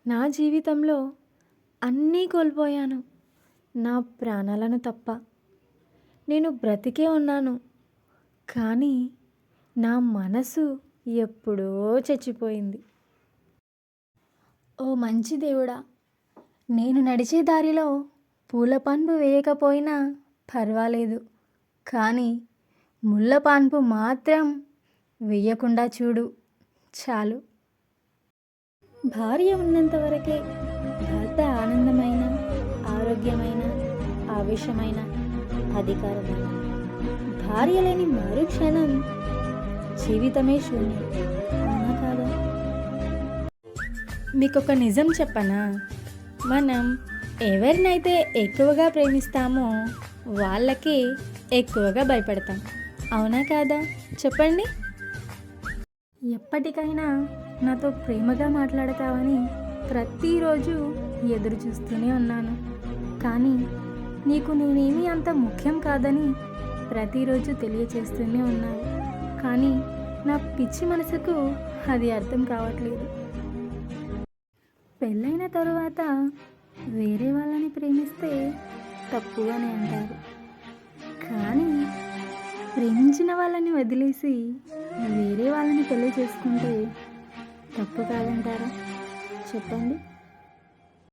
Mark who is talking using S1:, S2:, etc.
S1: నా జీవితంలో అన్నీ కోల్పోయాను. నా ప్రాణాలను తప్ప. నేను బ్రతికే ఉన్నాను. కానీ నా మనసు ఎప్పుడో చచ్చిపోయింది. ఓ మంచి దేవుడా! నేను నడిచే దారిలో పూలపాన్పు వేయకపోయినా పర్వాలేదు. కానీ ముళ్ళపాన్పు మాత్రం వేయకుండా చూడు చాలు. భార్య ఉన్నంత వరకే భర్త ఆనందమైన, ఆరోగ్యమైన, ఆవేశమైన, అధికారమైన. భార్య లేని మరుక్షణం జీవితమే శూన్యం. అవునా కాదా? మీకొక నిజం చెప్పనా? మనం ఎవరినైతే ఎక్కువగా ప్రేమిస్తామో వాళ్ళకే ఎక్కువగా భయపడతాం. అవునా కాదా? చెప్పండి. ఎప్పటికైనా నాతో ప్రేమగా మాట్లాడతావని ప్రతిరోజు ఎదురు చూస్తూనే ఉన్నాను. కానీ నీకు నేనేమీ అంత ముఖ్యం కాదని ప్రతిరోజు తెలియచేస్తూనే ఉన్నావు. కానీ నా పిచ్చి మనసుకు అది అర్థం కావట్లేదు. పెళ్ళైన తరువాత వేరే వాళ్ళని ప్రేమిస్తే తప్పు అని అంటారు. కానీ ప్రేమించిన వాళ్ళని వదిలేసి వేరే వాళ్ళని పెళ్లి చేసుకుంటే తప్పు కాదంటారా? చెప్పండి.